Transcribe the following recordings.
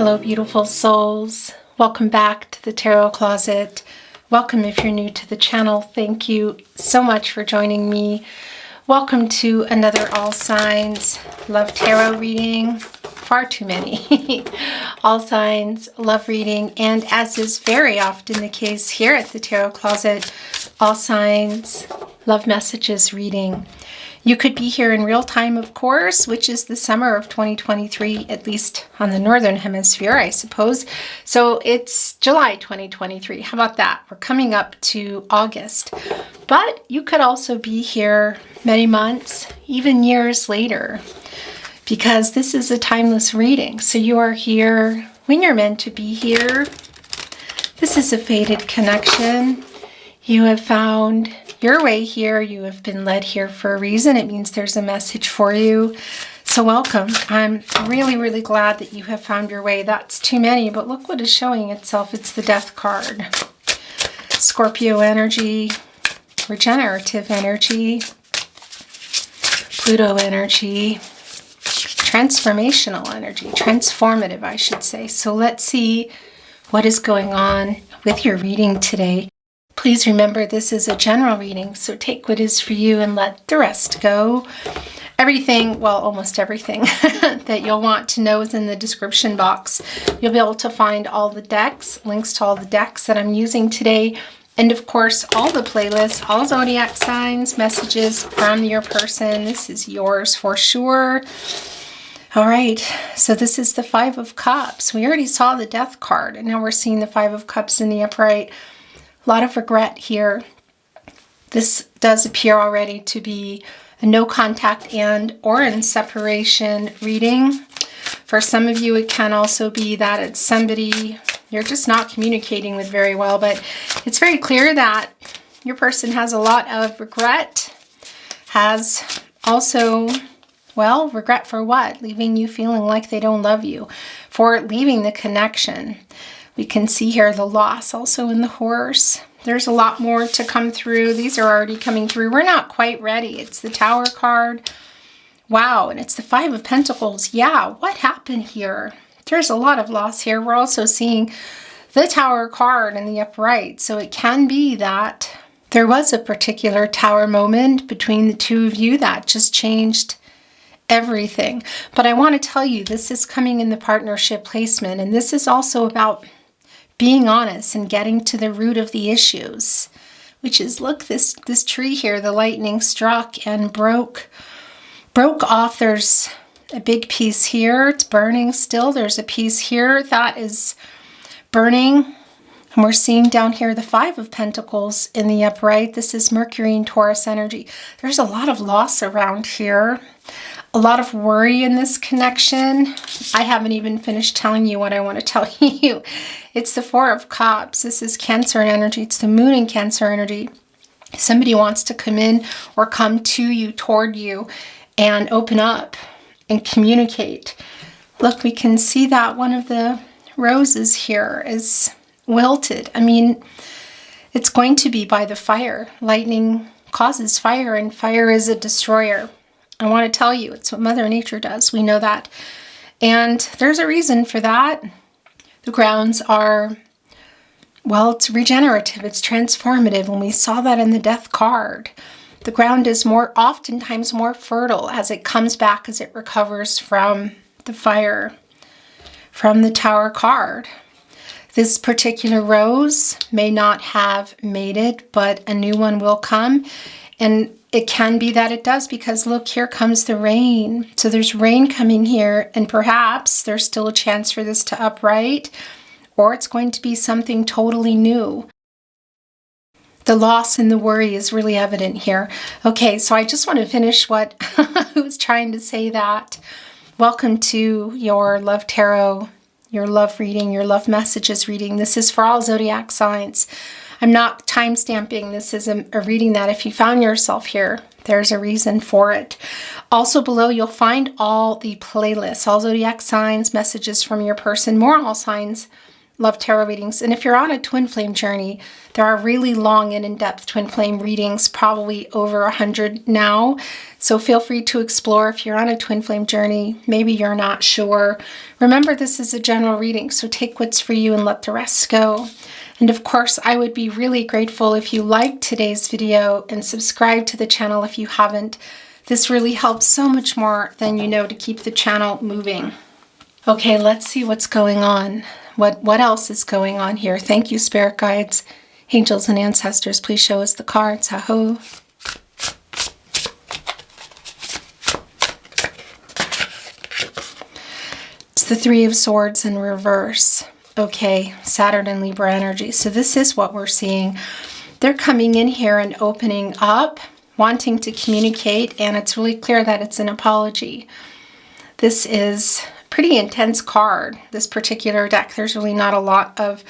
Hello, beautiful souls. Welcome back to the Tarot Closet. Welcome if you're new to the channel. Thank you so much for joining me. Welcome to another All Signs Love Tarot reading. Far too many. All Signs Love reading. And as is very often the case here at the Tarot Closet, All Signs Love Messages reading. You could be here in real time, of course, which is the summer of 2023, at least on the Northern Hemisphere, I suppose. So it's July 2023. How about that? We're coming up to August. But you could also be here many months, even years later, because this is a timeless reading. So you are here when you're meant to be here. This is a fated connection. You have found your way here. You have been led here for a reason. It means there's a message for you. So welcome. I'm really, really glad that you have found your way. That's too many, but look what is showing itself. It's the Death card. Scorpio energy, regenerative energy, Pluto energy, transformational energy, transformative, I should say. So let's see what is going on with your reading today. Please remember this is a general reading, so take what is for you and let the rest go. Everything, well, almost everything that you'll want to know is in the description box. You'll be able to find all the decks, links to all the decks that I'm using today, and of course, all the playlists, all zodiac signs, messages from your person. This is yours for sure. All right, so this is the Five of Cups. We already saw the Death card, and now we're seeing the Five of Cups in the upright. A lot of regret here. This does appear already to be a no contact and or in separation reading. For some of you, it can also be that it's somebody you're just not communicating with very well, but it's very clear that your person has a lot of regret, has also, well, regret for what? Leaving you feeling like they don't love you, for leaving the connection. We can see here the loss also in the horse. There's a lot more to come through. These are already coming through. We're not quite ready. It's the Tower card. Wow, and it's the Five of Pentacles. Yeah, what happened here? There's a lot of loss here. We're also seeing the Tower card in the upright. So it can be that there was a particular Tower moment between the two of you that just changed everything. But I want to tell you, this is coming in the partnership placement, and this is also about being honest and getting to the root of the issues, which is, look, this tree here, the lightning struck and broke off. There's a big piece here. It's burning still. There's a piece here that is burning. And we're seeing down here the Five of Pentacles in the upright. This is Mercury and Taurus energy. There's a lot of loss around here. A lot of worry in this connection. I haven't even finished telling you what I want to tell you. It's the Four of Cups. This is Cancer energy. It's the Moon in Cancer energy. Somebody wants to come in or come to you, toward you, and open up and communicate. Look, we can see that one of the roses here is wilted. I mean, it's going to be by the fire. Lightning causes fire, and fire is a destroyer. I want to tell you, it's what Mother Nature does. We know that. And there's a reason for that. The grounds are, well, it's regenerative. It's transformative. And we saw that in the Death card. The ground is oftentimes more fertile as it comes back, as it recovers from the fire, from the Tower card. This particular rose may not have mated, but a new one will come. And it can be that it does, because look, here comes the rain. So there's rain coming here, and perhaps there's still a chance for this to upright, or it's going to be something totally new. The loss and the worry is really evident here. Okay, so I just want to finish what I was trying to say. That welcome to your Love Tarot, your love reading, your love messages reading. This is for all zodiac signs. I'm not time stamping. This is a reading that if you found yourself here, there's a reason for it. Also below, you'll find all the playlists, all zodiac signs, messages from your person, more all signs love tarot readings. And if you're on a twin flame journey, there are really long and in-depth twin flame readings, probably over 100 now. So feel free to explore if you're on a twin flame journey. Maybe you're not sure. Remember, this is a general reading, so take what's for you and let the rest go. And of course, I would be really grateful if you liked today's video and subscribe to the channel if you haven't. This really helps so much more than you know to keep the channel moving. Okay, let's see what's going on. What else is going on here? Thank you, spirit guides, angels, and ancestors. Please show us the cards. Aho. It's the Three of Swords in reverse. Okay, Saturn and Libra energy. So this is what we're seeing. They're coming in here and opening up, wanting to communicate, and it's really clear that it's an apology. This is pretty intense card, this particular deck. There's really not a lot of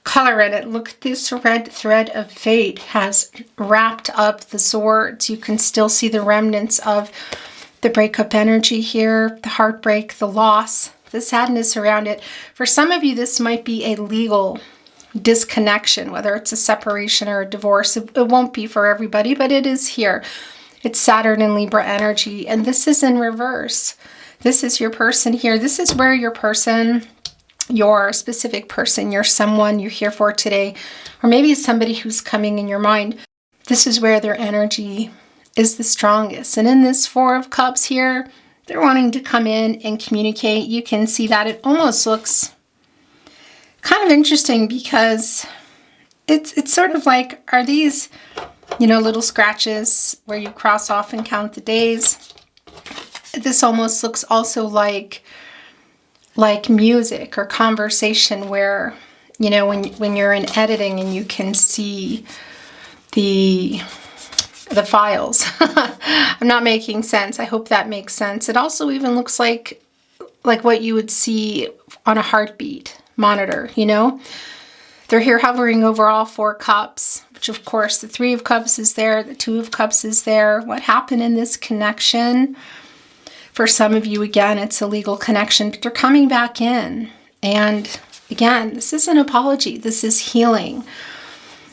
color in it. Look, this red thread of fate has wrapped up the swords. You can still see the remnants of the breakup energy here, the heartbreak, the loss, the sadness around it. For some of you, this might be a legal disconnection, whether it's a separation or a divorce. It won't be for everybody, but it is here. It's Saturn and Libra energy, and this is in reverse. This is your person here. This is where your person, your specific person, your someone you're here for today, or maybe somebody who's coming in your mind, this is where their energy is the strongest. And in this Four of Cups here, they're wanting to come in and communicate. You can see that it almost looks kind of interesting because it's sort of like, are these, you know, little scratches where you cross off and count the days? This almost looks also like music or conversation where, you know, when you're in editing and you can see the files. I'm not making sense. I hope that makes sense. It also even looks like what you would see on a heartbeat monitor, you know? They're here hovering over all Four Cups, which of course the Three of Cups is there, the Two of Cups is there. What happened in this connection? For some of you, again, it's a legal connection, but they're coming back in. And again, this is an apology. This is healing.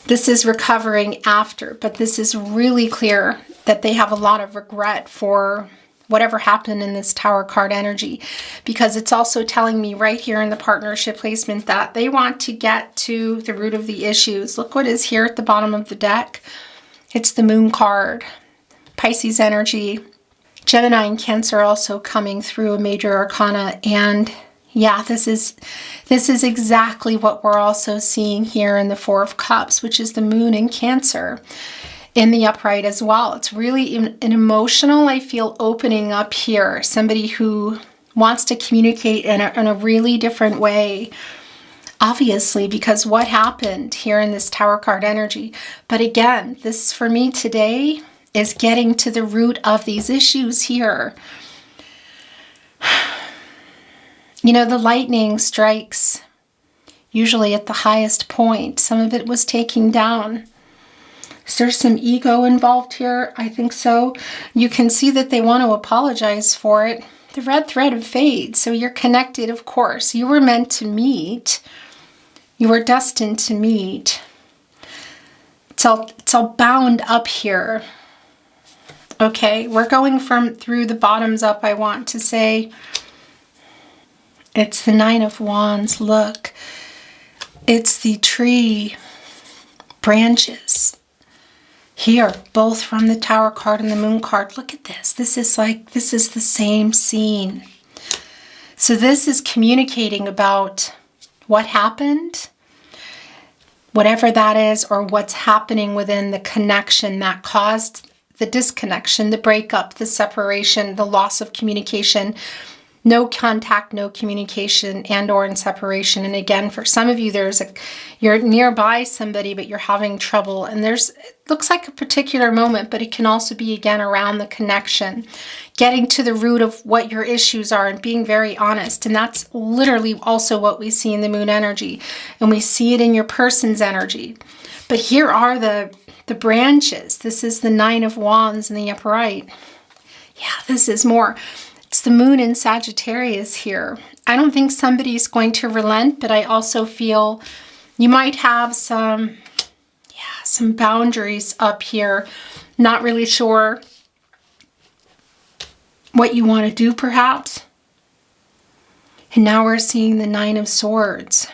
This is recovering after, but this is really clear that they have a lot of regret for whatever happened in this Tower card energy, because it's also telling me right here in the partnership placement that they want to get to the root of the issues. Look what is here at the bottom of the deck. It's the Moon card, Pisces energy. Gemini and Cancer also coming through a major arcana, and yeah, this is exactly what we're also seeing here in the Four of Cups, which is the Moon in Cancer in the upright as well. It's really an emotional, I feel, opening up here. Somebody who wants to communicate in a really different way, obviously, because what happened here in this Tower card energy. But again, this for me today is getting to the root of these issues here. You know, the lightning strikes usually at the highest point. Some of it was taking down. Is there some ego involved here? I think so. You can see that they want to apologize for it. The red thread of fate. So you're connected, of course. You were meant to meet. You were destined to meet. It's all bound up here. Okay, we're going through the bottoms up, I want to say. It's the Nine of Wands. Look, it's the tree branches here, both from the Tower card and the Moon card. Look at this. This is the same scene. So this is communicating about what happened, whatever that is, or what's happening within the connection that caused the disconnection, the breakup, the separation, the loss of communication, no contact, no communication, and or in separation. And again, for some of you, you're nearby somebody, but you're having trouble. And it looks like a particular moment, but it can also be, again, around the connection, getting to the root of what your issues are and being very honest. And that's literally also what we see in the Moon energy. And we see it in your person's energy. But here are the branches. This is the Nine of Wands in the upright. Yeah, this is more. It's the moon in Sagittarius here. I don't think somebody's going to relent, but I also feel you might have some boundaries up here. Not really sure what you want to do, perhaps. And now we're seeing the Nine of Swords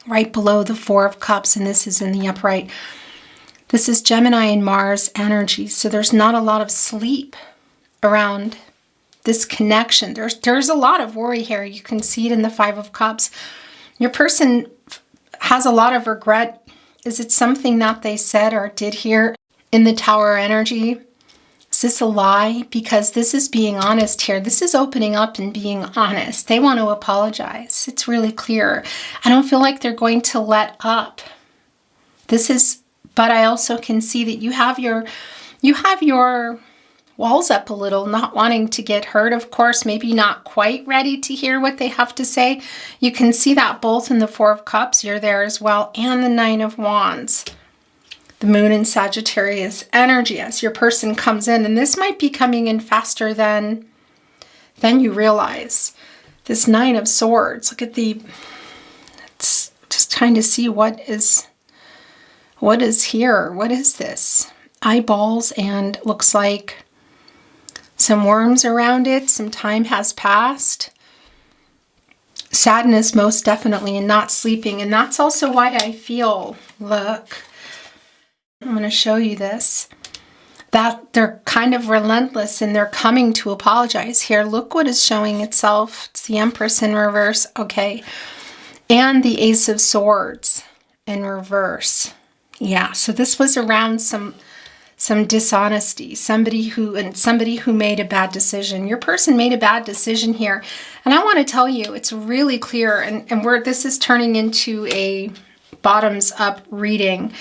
right below the Four of Cups, and this is in the upright. This is Gemini and Mars energy, so there's not a lot of sleep around this connection. There's a lot of worry here. You can see it in the Five of Cups. Your person has a lot of regret. Is it something that they said or did here in the Tower energy? Is this a lie? Because this is being honest here. This is opening up and being honest. They want to apologize. It's really clear. I don't feel like they're going to let up. But I also can see that you have your walls up a little, not wanting to get hurt, of course, maybe not quite ready to hear what they have to say. You can see that both in the Four of Cups, you're there as well, and the Nine of Wands. The moon in Sagittarius energy as your person comes in, and this might be coming in faster than you realize. This Nine of Swords, look at it's just trying to see what is here. What is this? Eyeballs, and looks like some worms around it. Some time has passed. Sadness, most definitely, and not sleeping. And that's also why I feel, look, I'm going to show you this, that they're kind of relentless and they're coming to apologize here. Look what is showing itself. It's the Empress in reverse. Okay. And the Ace of Swords in reverse. Yeah. So this was around some dishonesty, somebody who made a bad decision. Your person made a bad decision here. And I want to tell you, it's really clear, and where this is turning into a bottoms up reading.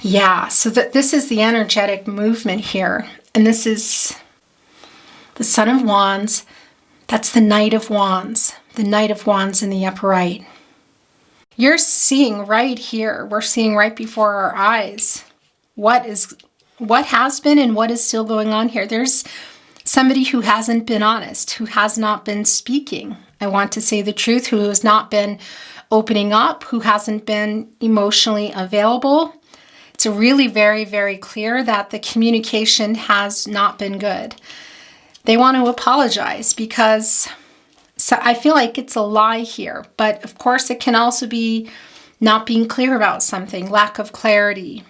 Yeah, so this is the energetic movement here. And this is the Son of Wands. That's the Knight of Wands. The Knight of Wands in the upper right. You're seeing right here, we're seeing right before our eyes what has been and what is still going on here. There's somebody who hasn't been honest, who has not been speaking. I want to say the truth, who has not been opening up, who hasn't been emotionally available. It's really very, very clear that the communication has not been good. They want to apologize because I feel like it's a lie here. But of course, it can also be not being clear about something, lack of clarity,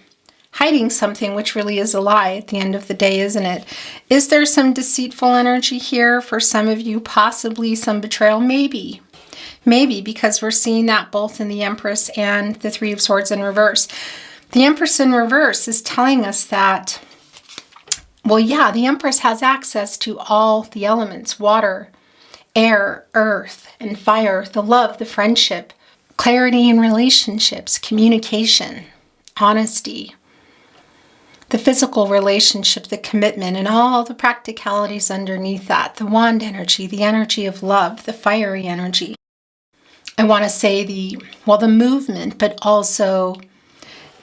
hiding something, which really is a lie at the end of the day, isn't it? Is there some deceitful energy here for some of you? Possibly some betrayal? Maybe. Maybe, because we're seeing that both in the Empress and the Three of Swords in reverse. The Empress in reverse is telling us that, well, yeah, the Empress has access to all the elements: water, air, earth, and fire, the love, the friendship, clarity in relationships, communication, honesty, the physical relationship, the commitment, and all the practicalities underneath that. The wand energy, the energy of love, the fiery energy. I want to say the movement, but also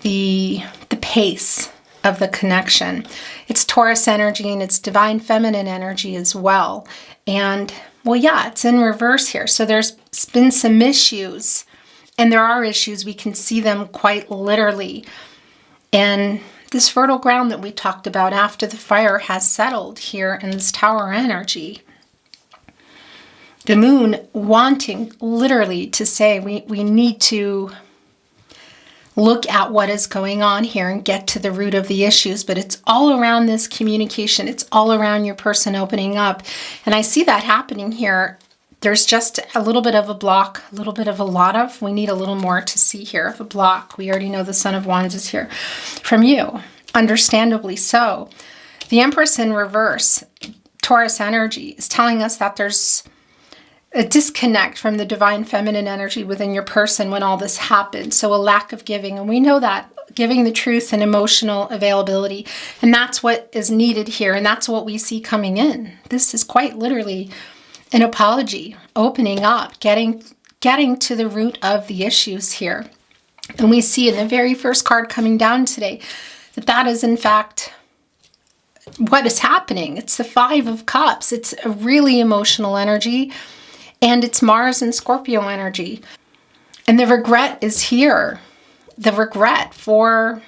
the pace of the connection. It's Taurus energy and it's divine feminine energy as well. And well, yeah, it's in reverse here. So there's been some issues, and there are issues. We can see them quite literally. And this fertile ground that we talked about after the fire has settled here in this Tower energy. The moon wanting literally to say we need to look at what is going on here and get to the root of the issues, but it's all around this communication. It's all around your person opening up. And I see that happening here. There's just a little bit of a block, a little bit of a lot of, we need a little more to see here of a block. We already know the Son of Wands is here from you, understandably so. The Empress in reverse, Taurus energy, is telling us that there's a disconnect from the divine feminine energy within your person when all this happened. So a lack of giving. And we know that giving the truth and emotional availability. And that's what is needed here. And that's what we see coming in. This is quite literally an apology, opening up, getting to the root of the issues here. And we see in the very first card coming down today that is in fact what is happening. It's the Five of Cups. It's a really emotional energy, and it's Mars and Scorpio energy. And the regret is here. The regret for,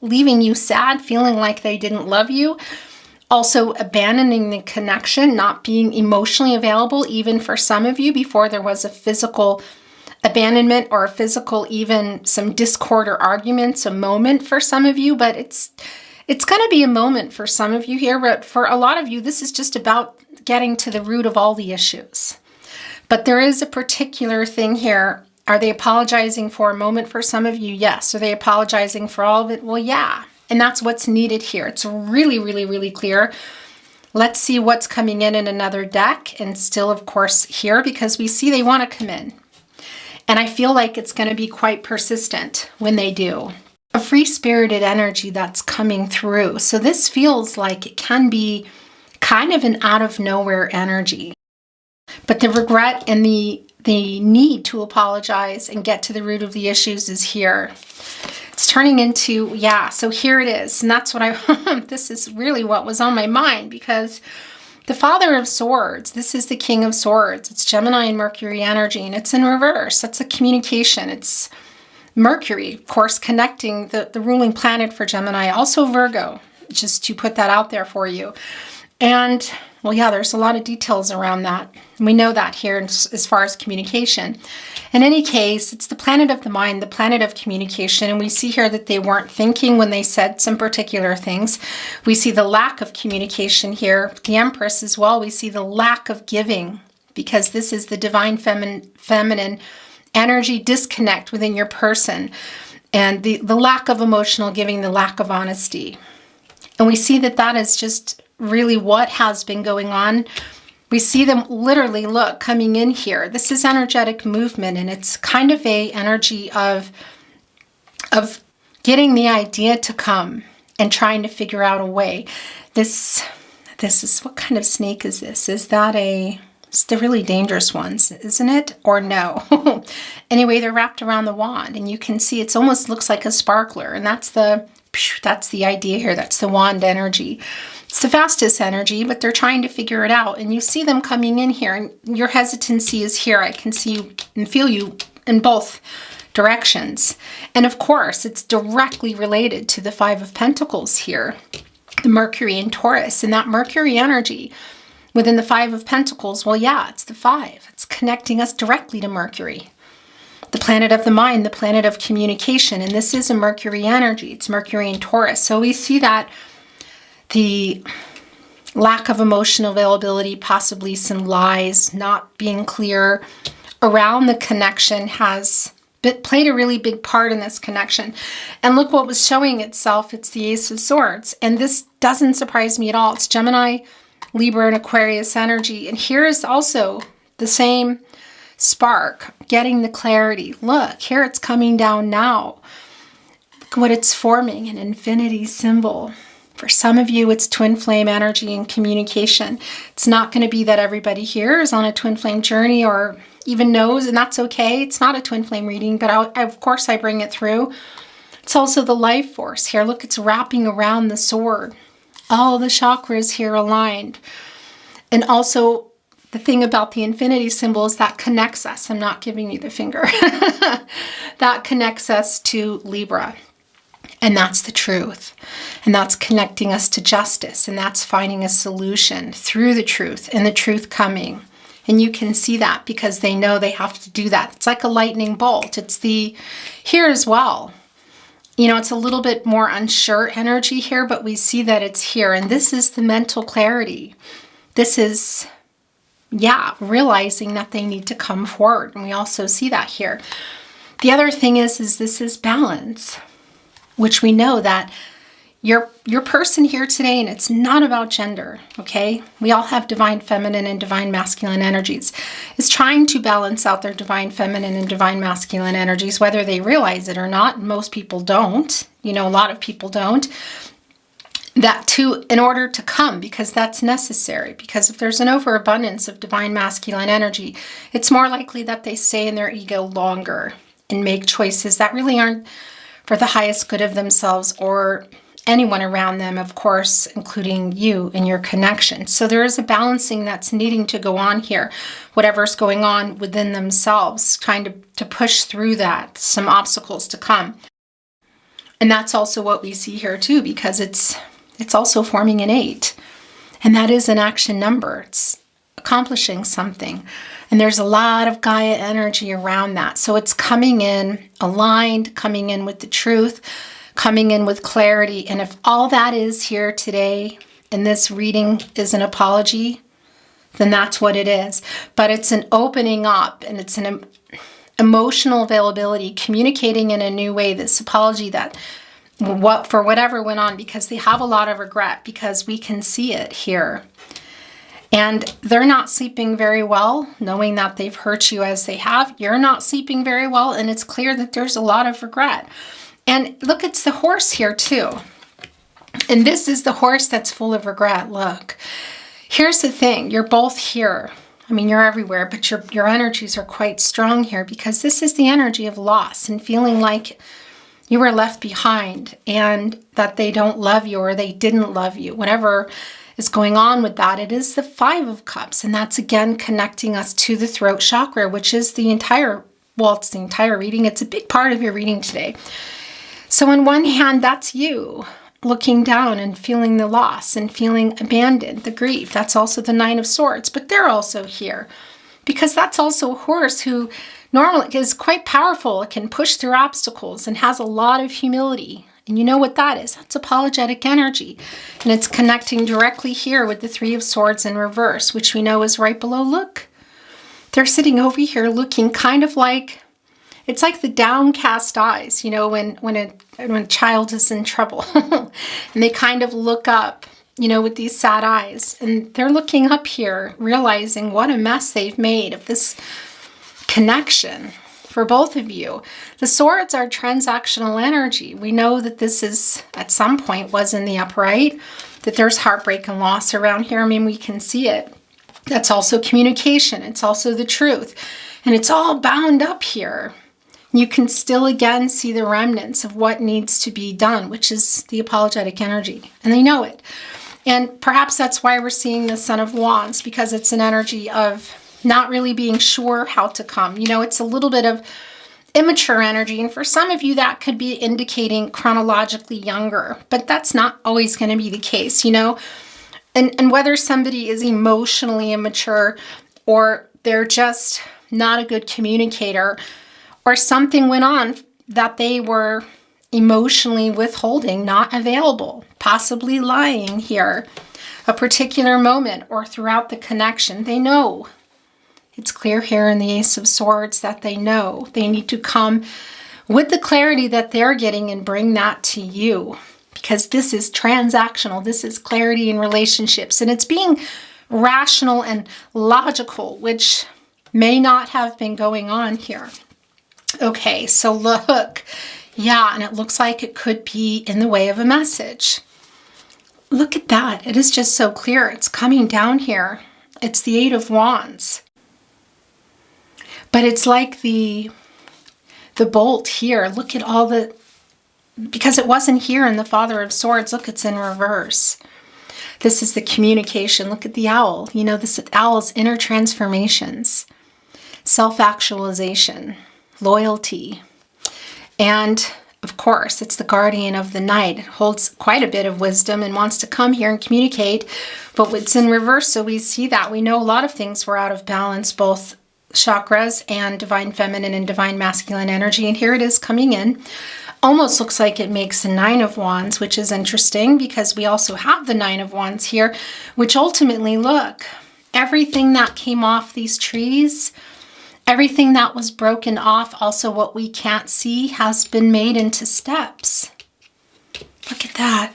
leaving you sad, feeling like they didn't love you. Also abandoning the connection, not being emotionally available, even for some of you, before there was a physical abandonment or a physical, even some discord or arguments, a moment for some of you. But it's going to be a moment for some of you here. But for a lot of you, this is just about getting to the root of all the issues. But there is a particular thing here. Are they apologizing for a moment for some of you? Yes. Are they apologizing for all of it? Well, yeah. And that's what's needed here. It's really, really, really clear. Let's see what's coming in another deck. And still, of course, here, because we see they want to come in. And I feel like it's going to be quite persistent when they do. A free-spirited energy that's coming through. So this feels like it can be kind of an out-of-nowhere energy. But the regret and the need to apologize and get to the root of the issues is here. It's turning into, so here it is. And that's what this is really what was on my mind, because the Father of Swords, this is the King of Swords. It's Gemini and Mercury energy, and it's in reverse. That's the communication. It's Mercury, of course, connecting the ruling planet for Gemini. Also Virgo, just to put that out there for you. And, there's a lot of details around that. We know that here as far as communication. In any case, it's the planet of the mind, the planet of communication. And we see here that they weren't thinking when they said some particular things. We see the lack of communication here. The Empress as well. We see the lack of giving, because this is the divine feminine energy disconnect within your person. And the lack of emotional giving, the lack of honesty. And we see that is just really what has been going on. We see them literally, coming in here. This is energetic movement, and it's kind of a energy of getting the idea to come and trying to figure out a way. This is, what kind of snake is this? Is that it's the really dangerous ones, isn't it? Or no? Anyway, they're wrapped around the wand, and you can see it almost looks like a sparkler, and that's the idea here. That's the wand energy. It's the fastest energy, but they're trying to figure it out. And you see them coming in here, and your hesitancy is here. I can see you and feel you in both directions. And of course, it's directly related to the Five of Pentacles here, the Mercury and Taurus. And that Mercury energy within the Five of Pentacles, it's the five. It's connecting us directly to Mercury. The planet of the mind, the planet of communication. And this is a Mercury energy. It's Mercury and Taurus. So we see that the lack of emotional availability, possibly some lies, not being clear around the connection has played a really big part in this connection. And look what was showing itself. It's the Ace of Swords. And this doesn't surprise me at all. It's Gemini, Libra, and Aquarius energy. And here is also the same spark, getting the clarity. Look, here it's coming down now. Look what it's forming, an infinity symbol. For some of you, it's twin flame energy and communication. It's not going to be that everybody here is on a twin flame journey or even knows, and that's okay. It's not a twin flame reading, but of course I bring it through. It's also the life force here. Look, it's wrapping around the sword. All the chakras here aligned. And also the thing about the infinity symbol is that connects us. I'm not giving you the finger. That connects us to Libra. And that's the truth. And that's connecting us to justice. And that's finding a solution through the truth and the truth coming. And you can see that because they know they have to do that. It's like a lightning bolt. It's here as well. It's a little bit more unsure energy here, but we see that it's here. And this is the mental clarity. This is, realizing that they need to come forward. And we also see that here. The other thing is this is balance, which we know that your person here today, and it's not about gender, okay? We all have divine feminine and divine masculine energies, is trying to balance out their divine feminine and divine masculine energies, whether they realize it or not. Most people don't. A lot of people don't. In order to come, because that's necessary. Because if there's an overabundance of divine masculine energy, it's more likely that they stay in their ego longer and make choices that really aren't for the highest good of themselves or anyone around them, of course, including you and your connection. So there is a balancing that's needing to go on here, whatever's going on within themselves, trying to push through that, some obstacles to come. And that's also what we see here too, because it's also forming an 8. And that is an action number. It's accomplishing something. And there's a lot of Gaia energy around that. So it's coming in aligned, coming in with the truth, coming in with clarity. And if all that is here today in this reading is an apology, then that's what it is. But it's an opening up, and it's an emotional availability, communicating in a new way, this apology that for whatever went on, because they have a lot of regret, because we can see it here. And they're not sleeping very well, knowing that they've hurt you as they have. You're not sleeping very well, and it's clear that there's a lot of regret. And look, it's the horse here too. And this is the horse that's full of regret. Look, here's the thing. You're both here. I mean, you're everywhere, but your energies are quite strong here, because this is the energy of loss and feeling like you were left behind and that they don't love you or they didn't love you. Whatever is going on with that, it is the 5 of Cups. And that's again connecting us to the throat chakra, which is the entire reading. It's a big part of your reading today. So on one hand, that's you looking down and feeling the loss and feeling abandoned, the grief. That's also the 9 of Swords, but they're also here because that's also a horse who normally is quite powerful. It can push through obstacles and has a lot of humility. And you know what that is? That's apologetic energy. And it's connecting directly here with the 3 of Swords in reverse, which we know is right below. Look, they're sitting over here looking kind of like, it's like the downcast eyes, you know, when a child is in trouble and they kind of look up, you know, with these sad eyes, and they're looking up here, realizing what a mess they've made of this connection for both of you. The Swords are transactional energy. We know that this is, at some point, was in the upright, that there's heartbreak and loss around here. I mean, we can see it. That's also communication. It's also the truth. And it's all bound up here. You can still, again, see the remnants of what needs to be done, which is the apologetic energy. And they know it. And perhaps that's why we're seeing the Son of Wands, because it's an energy of not really being sure how to come. You know, it's a little bit of immature energy. And for some of you, that could be indicating chronologically younger. But that's not always going to be the case, you know. And whether somebody is emotionally immature or they're just not a good communicator, or something went on that they were emotionally withholding, not available, possibly lying here, a particular moment or throughout the connection. They know. It's clear here in the Ace of Swords that they know. They need to come with the clarity that they're getting and bring that to you, because this is transactional. This is clarity in relationships, and it's being rational and logical, which may not have been going on here. Okay, so look, yeah, and it looks like it could be in the way of a message. Look at that. It is just so clear. It's coming down here. It's the 8 of Wands. But it's like the bolt here. Look at all the, because it wasn't here in the Father of Swords. Look, it's in reverse. This is the communication. Look at the owl. You know, this owl's inner transformations, self-actualization, loyalty. And of course, it's the guardian of the night. It holds quite a bit of wisdom and wants to come here and communicate, but it's in reverse. So we see that. We know a lot of things were out of balance, both chakras and divine feminine and divine masculine energy. And here it is coming in. Almost looks like it makes a 9 of Wands, which is interesting because we also have the 9 of Wands here, which ultimately, look, everything that came off these trees, everything that was broken off, also what we can't see, has been made into steps. Look at that.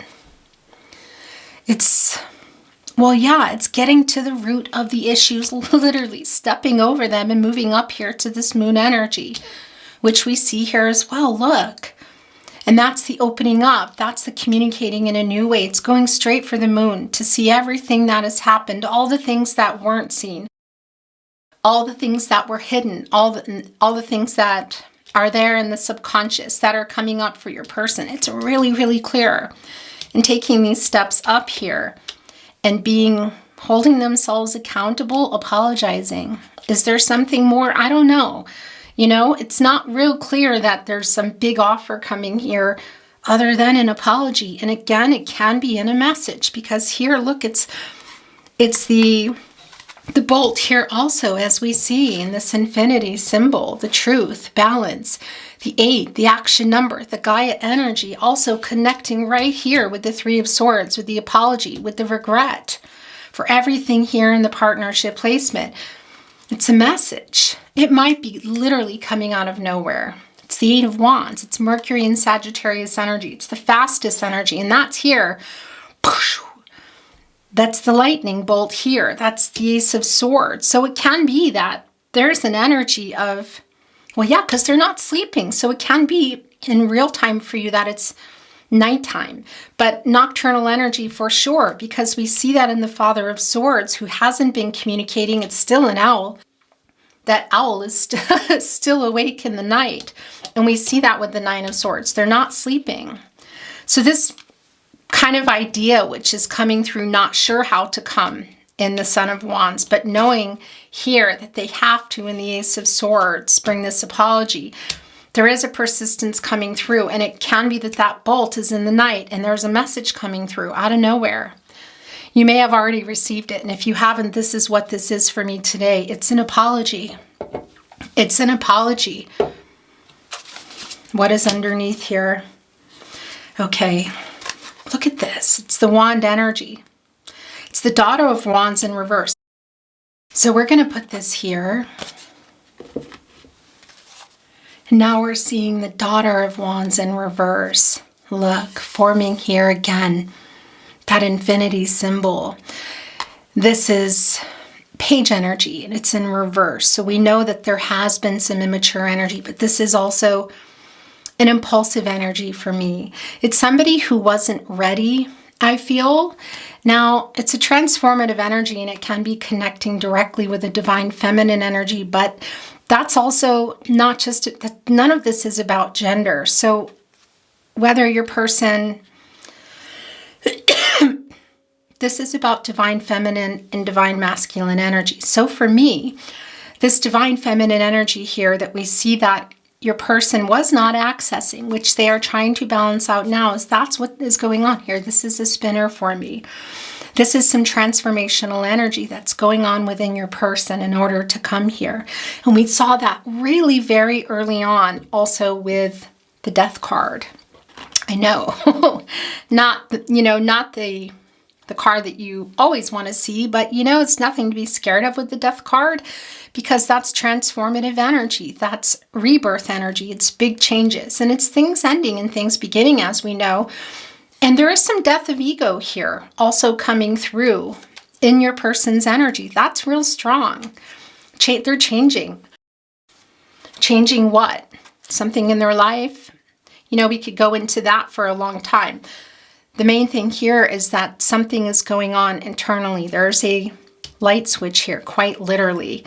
It's, well, yeah, it's getting to the root of the issues, literally stepping over them and moving up here to this moon energy, which we see here as well. Look. And that's the opening up. That's the communicating in a new way. It's going straight for the moon to see everything that has happened, all the things that weren't seen, all the things that were hidden, all the things that are there in the subconscious that are coming up for your person. It's really, really clear. and taking these steps up here and holding themselves accountable, apologizing. Is there something more? I don't know. You know, it's not real clear that there's some big offer coming here other than an apology. And again, it can be in a message, because here, look, it's the bolt here also, as we see in this infinity symbol, the truth, balance, the 8, the action number, the Gaia energy, also connecting right here with the 3 of Swords, with the apology, with the regret for everything here in the partnership placement. It's a message. It might be literally coming out of nowhere. It's the 8 of Wands. It's Mercury and Sagittarius energy. It's the fastest energy, and that's here. That's the lightning bolt here. That's the Ace of Swords. So it can be that there's an energy of, well, yeah, because they're not sleeping. So it can be in real time for you that it's nighttime, but nocturnal energy for sure, because we see that in the Father of Swords, who hasn't been communicating. It's still an owl. That owl is still awake in the night. And we see that with the 9 of Swords. They're not sleeping. So this kind of idea, which is coming through, not sure how to come in the Son of Wands, but knowing here that they have to, in the Ace of Swords, bring this apology. There is a persistence coming through, and it can be that that bolt is in the night and there's a message coming through out of nowhere. You may have already received it, and if you haven't, this is what this is for me today. It's an apology. It's an apology. What is underneath here? Okay, look at this. It's the Wand energy. It's the Daughter of Wands in reverse. So we're going to put this here. And now we're seeing the Daughter of Wands in reverse. Look, forming here again. That infinity symbol. This is Page energy, and it's in reverse. So we know that there has been some immature energy, but this is also an impulsive energy for me. It's somebody who wasn't ready, I feel. Now, it's a transformative energy, and it can be connecting directly with the divine feminine energy, but that's also not just, none of this is about gender. So whether your person, this is about divine feminine and divine masculine energy. So for me, this divine feminine energy here that we see that your person was not accessing, which they are trying to balance out now, is that's what is going on here. This is a spinner for me. This is some transformational energy that's going on within your person in order to come here. And we saw that really very early on also with the Death card. I know, not the card that you always want to see, but it's nothing to be scared of with the Death card, because that's transformative energy. That's rebirth energy. It's big changes, and it's things ending and things beginning, as we know. And there is some death of ego here also coming through in your person's energy. That's real strong. They're changing. Changing what? Something in their life? We could go into that for a long time. The main thing here is that something is going on internally. There's a light switch here, quite literally,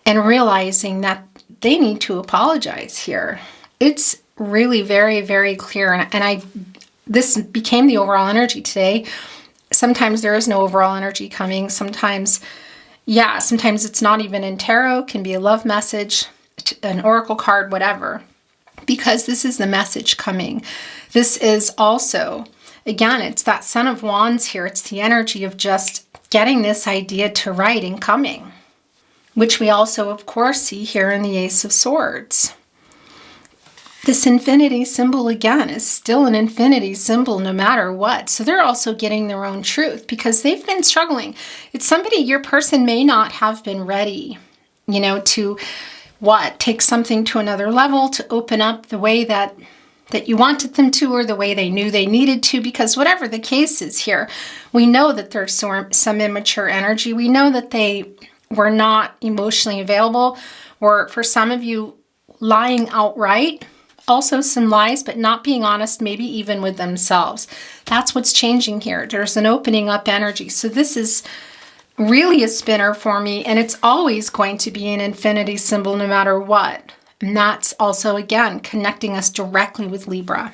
and realizing that they need to apologize here. It's really very, very clear. And this became the overall energy today. Sometimes there is no overall energy coming. Sometimes it's not even in tarot. It can be a love message, an oracle card, whatever, because this is the message coming. This is also, again, it's that Son of Wands here. It's the energy of just getting this idea to right and coming, which we also, of course, see here in the Ace of Swords. This infinity symbol, again, is still an infinity symbol no matter what. So they're also getting their own truth because they've been struggling. It's somebody, your person may not have been ready, to take something to another level, to open up the way that you wanted them to, or the way they knew they needed to, because whatever the case is here, we know that there's some immature energy. We know that they were not emotionally available, or for some of you, lying outright. Also some lies, but not being honest, maybe even with themselves. That's what's changing here. There's an opening up energy. So this is really a spinner for me, and it's always going to be an infinity symbol no matter what. And that's also, again, connecting us directly with Libra.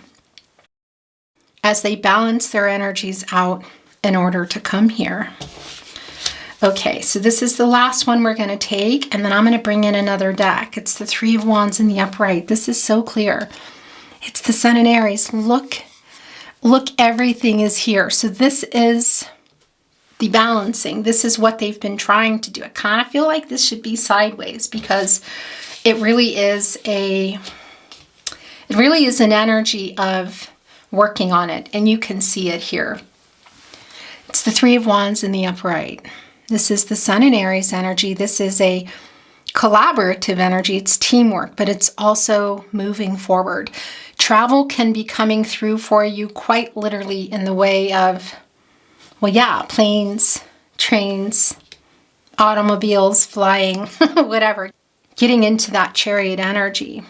as they balance their energies out in order to come here. Okay, so this is the last one we're going to take, and then I'm going to bring in another deck. It's the Three of Wands in the upright. This is so clear. It's the Sun in Aries. Look, everything is here. So this is the balancing. This is what they've been trying to do. I kind of feel like this should be sideways because it really is an energy of working on it, and you can see it here. It's the Three of Wands in the upright. This is the Sun in Aries energy. This is a collaborative energy. It's teamwork, but it's also moving forward. Travel can be coming through for you quite literally in the way of, well, yeah, planes, trains, automobiles, flying, whatever. Getting into that chariot energy.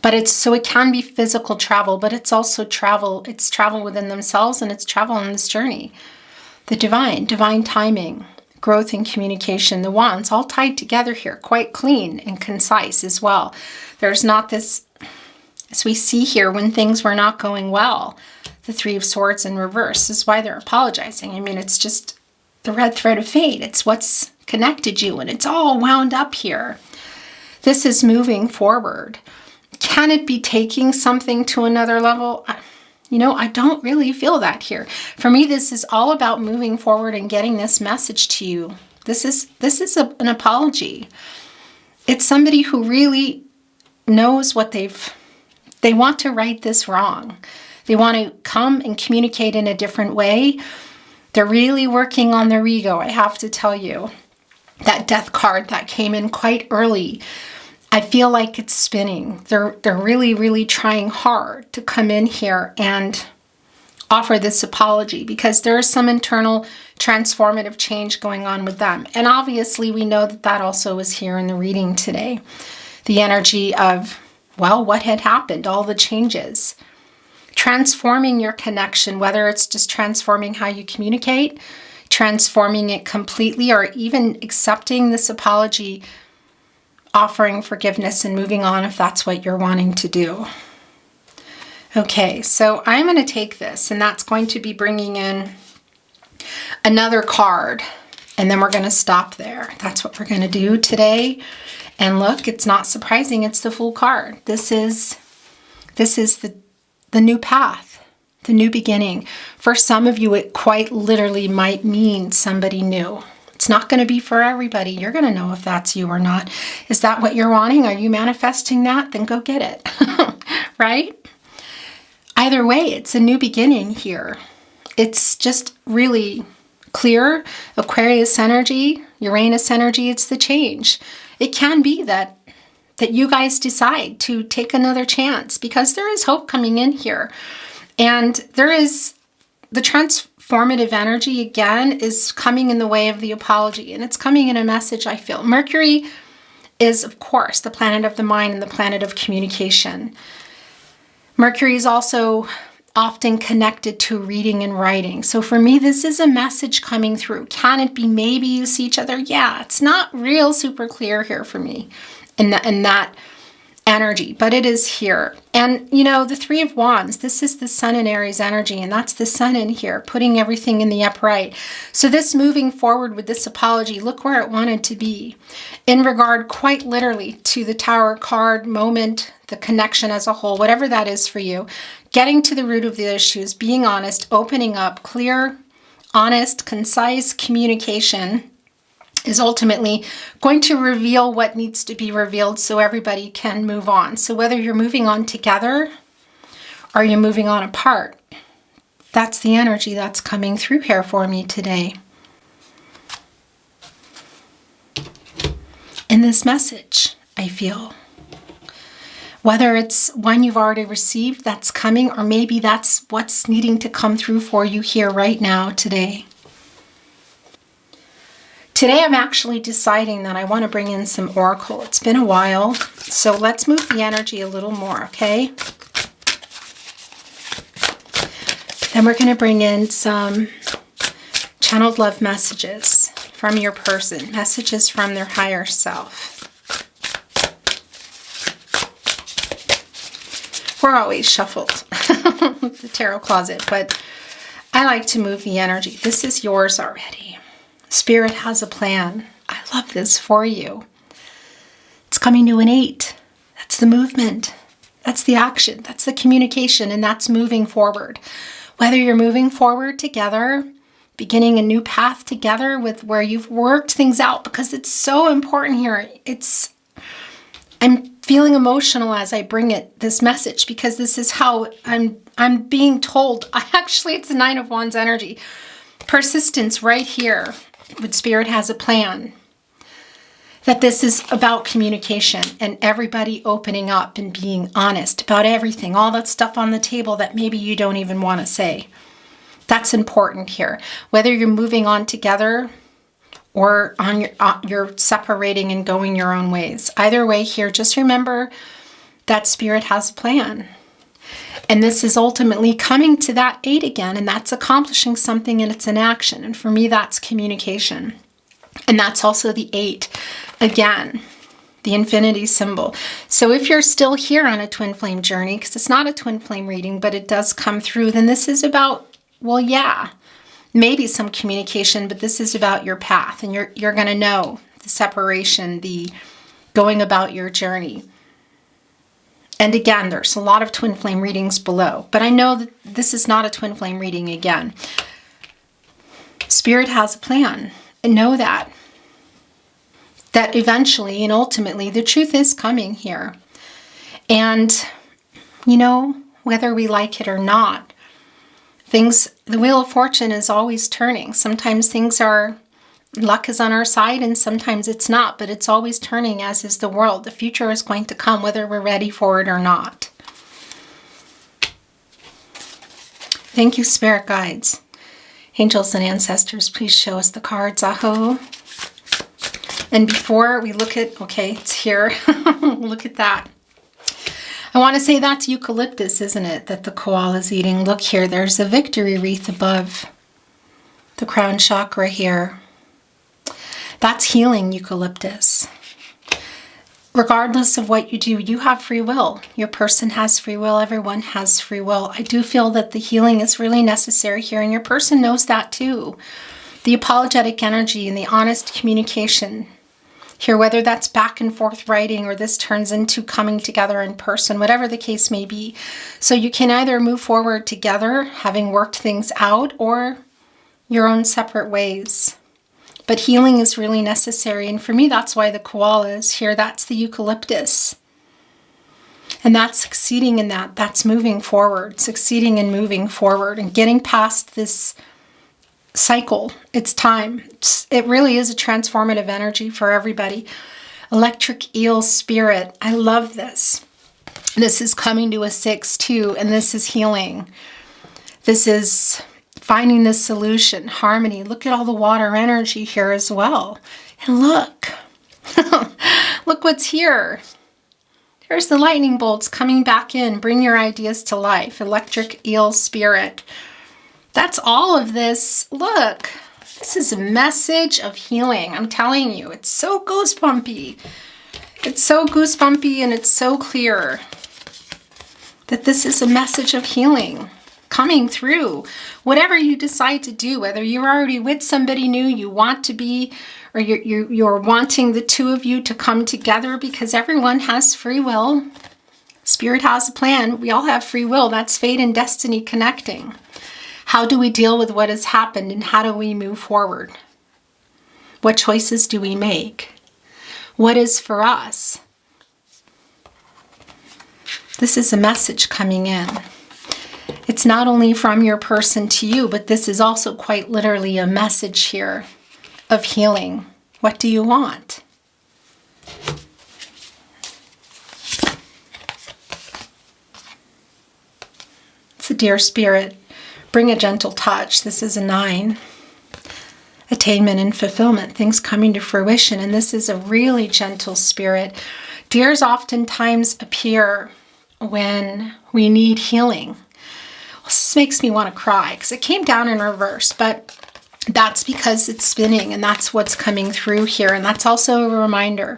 But it can be physical travel, but it's also travel. It's travel within themselves, and it's travel on this journey. The divine timing, growth and communication, the wands all tied together here, quite clean and concise as well. There's not this, as we see here, when things were not going well, the Three of Swords in reverse is why they're apologizing. I mean, it's just the red thread of fate. It's what's connected you, and it's all wound up here. This is moving forward. Can it be taking something to another level? I don't really feel that here. For me, this is all about moving forward and getting this message to you. This is an apology. It's somebody who really knows what they want to right this wrong. They want to come and communicate in a different way. They're really working on their ego, I have to tell you. That Death card that came in quite early, I feel like it's spinning. They're really, really trying hard to come in here and offer this apology because there is some internal transformative change going on with them. And obviously we know that also is here in the reading today. The energy of, well, what had happened, all the changes. Transforming your connection, whether it's just transforming how you communicate, transforming it completely, or even accepting this apology, offering forgiveness and moving on if that's what you're wanting to do. Okay, so I'm going to take this, and that's going to be bringing in another card, and then we're going to stop there. That's what we're going to do today. And look, it's not surprising. It's the Fool card. This is the new path, the new beginning. For some of you, it quite literally might mean somebody new. It's not going to be for everybody. You're going to know if that's you or not. Is that what you're wanting? Are you manifesting that? Then go get it, right? Either way, it's a new beginning here. It's just really clear. Aquarius energy, Uranus energy, it's the change. It can be that you guys decide to take another chance because there is hope coming in here. And there is the transformative energy, again, is coming in the way of the apology. And it's coming in a message, I feel. Mercury is, of course, the planet of the mind and the planet of communication. Mercury is also often connected to reading and writing. So for me, this is a message coming through. Can it be maybe you see each other? Yeah, it's not real super clear here for me in that energy, but it is here. And the Three of Wands, this is the Sun in Aries energy, and that's the Sun in here, putting everything in the upright. So this moving forward with this apology, look where it wanted to be in regard quite literally to the Tower card moment, the connection as a whole, whatever that is for you, getting to the root of the issues, being honest, opening up, clear, honest, concise communication is ultimately going to reveal what needs to be revealed so everybody can move on. So whether you're moving on together or you're moving on apart, that's the energy that's coming through here for me today. In this message, I feel. Whether it's one you've already received that's coming, or maybe that's what's needing to come through for you here right now today. Today I'm actually deciding that I want to bring in some oracle. It's been a while, so let's move the energy a little more, okay? Then we're going to bring in some channeled love messages from your person, messages from their higher self. before I always shuffled the tarot closet, but I like to move the energy. This is yours already. Spirit has a plan. I love this for you. It's coming to an 8. That's the movement. That's the action. That's the communication, and that's moving forward. Whether you're moving forward together, beginning a new path together with where you've worked things out, because it's so important here. I'm feeling emotional as I bring this message, because this is how I'm being told. It's the 9 of Wands energy. Persistence right here. But Spirit has a plan. That this is about communication and everybody opening up and being honest about everything. All that stuff on the table that maybe you don't even want to say. That's important here. Whether you're moving on together or you're separating and going your own ways. Either way here, just remember that Spirit has a plan. And this is ultimately coming to that 8 again, and that's accomplishing something, and it's an action. And for me, that's communication. And that's also the 8. Again, the infinity symbol. So if you're still here on a twin flame journey, because it's not a twin flame reading, but it does come through, then this is about, well, yeah, maybe some communication, but this is about your path, and you're going to know the separation, the going about your journey. And again, there's a lot of twin flame readings below, but I know that this is not a twin flame reading again. Spirit has a plan, and know that eventually and ultimately the truth is coming here. And, whether we like it or not, the Wheel of Fortune is always turning. Sometimes luck is on our side, and sometimes it's not, but it's always turning, as is the world. The future is going to come whether we're ready for it or not. Thank you, Spirit Guides. Angels and ancestors, please show us the cards. Aho. And before we look at, okay, it's here. Look at that. I want to say that's eucalyptus, isn't it? That the koala's eating. Look here, there's a victory wreath above the crown chakra here. That's healing eucalyptus. Regardless of what you do, you have free will. Your person has free will. Everyone has free will. I do feel that the healing is really necessary here, and your person knows that too. The apologetic energy and the honest communication here, whether that's back and forth writing or this turns into coming together in person, whatever the case may be. So you can either move forward together, having worked things out, or your own separate ways. But healing is really necessary. And for me, that's why the koala is here. That's the eucalyptus. And that's succeeding in that. That's moving forward, succeeding and moving forward and getting past this cycle. It's time. It really is a transformative energy for everybody. Electric eel spirit. I love this. This is coming to a 6 too, and this is healing. This is finding this solution, harmony. Look at all the water energy here as well. And look, look what's here. There's the lightning bolts coming back in. Bring your ideas to life. Electric eel spirit. That's all of this. Look, this is a message of healing. I'm telling you, it's so goosebumpy. It's so goosebumpy, and it's so clear that this is a message of healing coming through. Whatever you decide to do, whether you're already with somebody new, you want to be, or you're wanting the two of you to come together, because everyone has free will. Spirit has a plan. We all have free will. That's fate and destiny connecting. How do we deal with what has happened, and how do we move forward? What choices do we make? What is for us? This is a message coming in. It's not only from your person to you, but this is also quite literally a message here of healing. What do you want? It's a dear spirit. Bring a gentle touch. This is a 9. Attainment and fulfillment. Things coming to fruition. And this is a really gentle spirit. Deers oftentimes appear when we need healing. This makes me want to cry because it came down in reverse, but that's because it's spinning, and that's what's coming through here. And that's also a reminder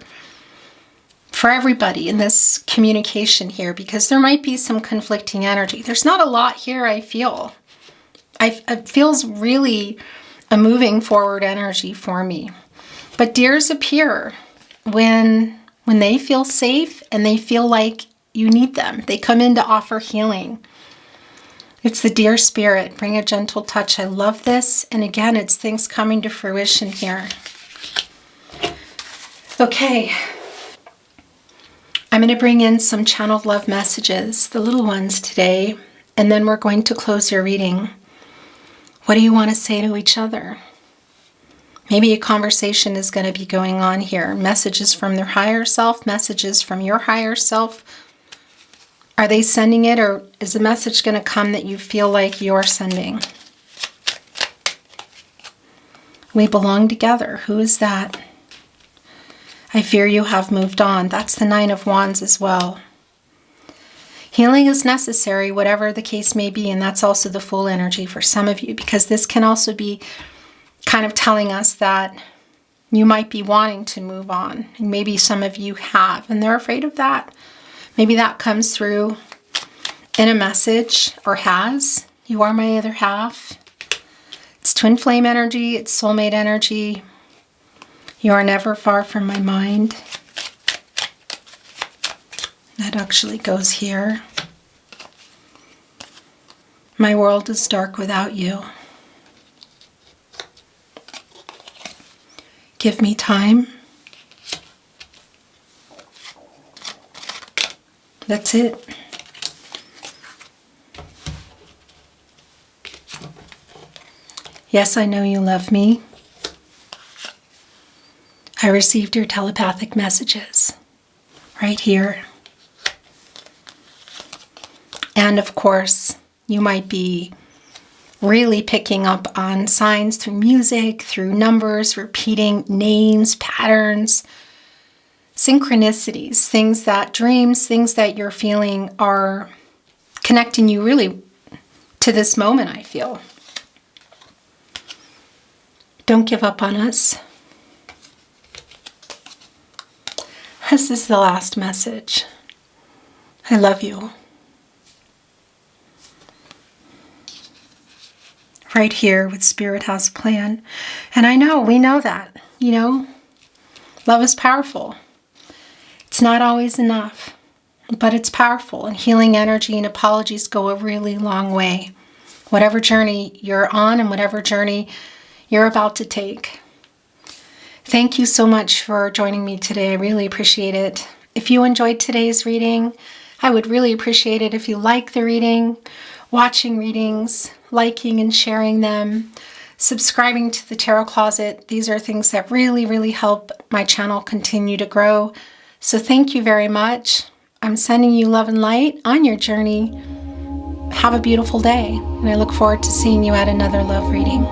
for everybody in this communication here, because there might be some conflicting energy. There's not a lot here, I feel. It feels really a moving forward energy for me. But deers appear when they feel safe and they feel like you need them. They come in to offer healing. It's the deer spirit. Bring a gentle touch. I love this. And again, it's things coming to fruition here. Okay. I'm going to bring in some channeled love messages, the little ones today, and then we're going to close your reading. What do you want to say to each other? Maybe a conversation is going to be going on here. Messages from their higher self, messages from your higher self. Are they sending it, or is the message going to come that you feel like you're sending? We belong together. Who is that? I fear you have moved on. That's the Nine of Wands as well. Healing is necessary, whatever the case may be, and that's also the Fool energy for some of you, because this can also be kind of telling us that you might be wanting to move on. And maybe some of you have, and they're afraid of that. Maybe that comes through in a message, or has. You are my other half. It's twin flame energy. It's soulmate energy. You are never far from my mind. That actually goes here. My world is dark without you. Give me time. That's it. Yes, I know you love me. I received your telepathic messages right here. And of course, you might be really picking up on signs through music, through numbers, repeating names, patterns, synchronicities, things that dreams, things that you're feeling are connecting you really to this moment, I feel. Don't give up on us. This is the last message. I love you. Right here with Spirit has a plan. And I know, we know that, you know, love is powerful. It's not always enough, but it's powerful. And healing energy and apologies go a really long way. Whatever journey you're on and whatever journey you're about to take. Thank you so much for joining me today. I really appreciate it. If you enjoyed today's reading, I would really appreciate it if you like the reading, watching readings, liking and sharing them, subscribing to the Tarot Closet. These are things that really, really help my channel continue to grow. So thank you very much. I'm sending you love and light on your journey. Have a beautiful day, and I look forward to seeing you at another love reading.